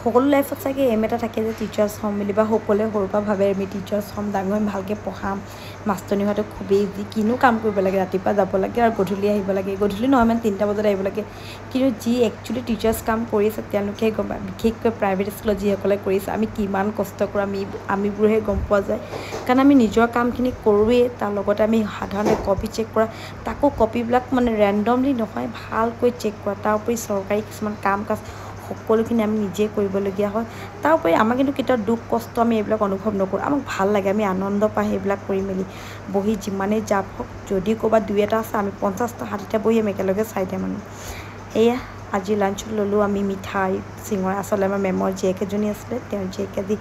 সকলো লাইফত চাগে এম এটা থাকে যে টিচাৰ্ছ হ'ম বুলি বা সকলোৱে সৰুৰ পৰা ভাবে আমি টিচাৰ্ছ হ'ম ডাঙৰ হ'ম ভালকৈ পঢ়াম মাষ্টৰনী হোৱাটো খুবেই ইজি কিনো কাম কৰিব লাগে ৰাতিপুৱা যাব লাগে আৰু গধূলি আহিব লাগে গধূলি নহয় মানে 3টা বজাত আহিব লাগে কিন্তু যি একচুৱেলি টিচাৰ্ছ কাম কৰিছে তেওঁলোকেহে গম পায় বিশেষকৈ প্ৰাইভেট স্কুলত যিসকলে কৰিছে আমি কিমান কষ্ট কৰোঁ আমিবোৰহে গম পোৱা যায় কাৰণ আমি নিজৰ কামখিনি কৰোঁৱেই তাৰ লগতে আমি সাধাৰণতে কপি চেক কৰা তাকো কপিবিলাক মানে ৰেণ্ডমলি নহয় ভালকৈ চেক কৰা তাৰ উপৰি চৰকাৰী কিছুমান কাম কাজ সকলোখিনি আমি নিজে কৰিবলগীয়া হয় তাৰ উপৰি আমাৰ কিন্তু কেতিয়াও দুখ কষ্ট আমি এইবিলাক অনুভৱ নকৰোঁ আমাক ভাল লাগে আমি আনন্দ পাওঁ সেইবিলাক কৰি মেলি বহি যিমানেই জাপ হওক যদি ক'ৰবাত 2 এটা আছে আমি 50টা 60টা বহি আমি একেলগে চাই দিওঁ মানুহ এয়া আজি লাঞ্চত ল'লোঁ আমি মিঠাই চিঙৰা আচলতে আমাৰ মেমৰ জীয়েক এজনী আছিলে তেওঁৰ জীয়েক আজি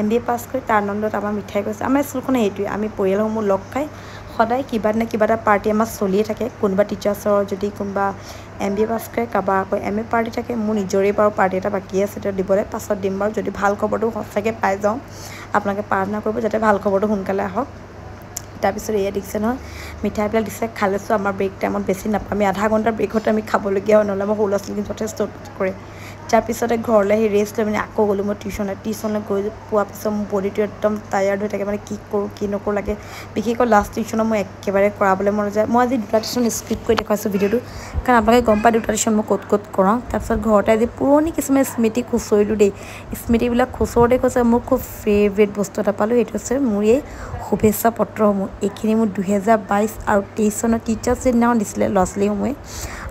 MBA পাছ কৰি তাৰ আনন্দত আমাৰ মিঠাই কৈছে আমাৰ স্কুলখনে সেইটোৱে আমি পৰিয়ালসমূহ লগ খাই সদায় কিবা না কিবা এটা পাৰ্টি আমাৰ চলিয়ে থাকে কোনোবা টিচাৰ্ছৰ যদি কোনোবা MBA পাছ কৰে কাৰোবাৰ আকৌ MA পাৰ্টি থাকে মোৰ নিজৰে বাৰু পাৰ্টি এটা বাকী আছে তেওঁ দিবলৈ পাছত দিম বাৰু যদি ভাল খবৰটো সঁচাকৈ পাই যাওঁ আপোনালোকে প্ৰাৰ্থনা কৰিব যাতে ভাল খবৰটো সোনকালে আহক তাৰপিছত এয়া দিছে নহয় মিঠাইবিলাক দিছে খালেছোঁ আমাৰ ব্ৰেক টাইমত বেছি নাপাওঁ আমি আধা ঘণ্টাৰ ব্ৰেকতে আমি খাবলগীয়া হয় নহ'লে আমাৰ সৰু ল'ৰা ছোৱালীখিনি যথেষ্ট কৰে তাৰপিছতে ঘৰলৈ আহি ৰেষ্ট লৈ মানে আকৌ গ'লোঁ মই টিউশ্যনলৈ গৈ পোৱাৰ পিছত মোৰ বডিটো একদম টায়াৰ্ড হৈ থাকে মানে কি কৰোঁ কি নকৰোঁ লাগে বিশেষকৈ লাষ্ট টিউশ্যনত মই একেবাৰে কৰাবলৈ মন যায় মই আজি 2টা টিউশ্যন স্কিপ কৰি দেখুৱাইছোঁ ভিডিঅ'টো কাৰণ আপোনালোকে গম পায় 2টা টিউশ্যন মই ক'ত কৰাওঁ তাৰপিছত ঘৰতে আজি পুৰণি কিছুমান স্মৃতি খুচৰিলোঁ দেই স্মৃতিবিলাক খুচৰোঁতে মোৰ খুব ফেভৰেট বস্তু এটা পালোঁ এইটো হৈছে মোৰ এই শুভেচ্ছা পত্ৰসমূহ এইখিনি মোৰ 2022 আৰু 23 চনৰ টিচাৰ্ছ ডে দিনাখন দিছিলে ল'ৰা ছোৱালীসমূহে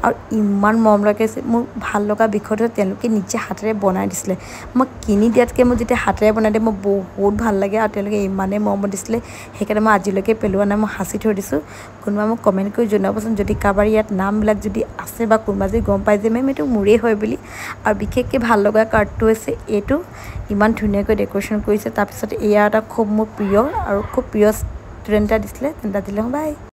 আৰু ইমান মৰম লগাইছে মোৰ ভাল লগা বিষয়টো তেওঁলোকে নিজে হাতেৰে বনাই দিছিলে মই কিনি দিয়াতকৈ মোৰ যেতিয়া হাতেৰে বনাই দিয়ে মোৰ বহুত ভাল লাগে আৰু তেওঁলোকে ইমানেই মৰমত দিছিলে সেইকাৰণে মই আজিলৈকে পেলোৱা নাই মই সাঁচি থৈ দিছোঁ কোনোবা মোক কমেণ্ট কৰি জনাবচোন যদি কাৰোবাৰ ইয়াত নামবিলাক যদি আছে বা কোনোবা যদি গম পাই যে মেম এইটো মোৰেই হয় বুলি আৰু বিশেষকৈ ভাল লগা কাৰ্ডটো হৈছে এইটো ইমান ধুনীয়াকৈ ডেক'ৰেশ্যন কৰিছে তাৰপিছত এয়া এটা খুব মোৰ প্ৰিয় আৰু খুব প্ৰিয় ষ্টুডেণ্ট এটা দিছিলে তেন্তে দিলে বাই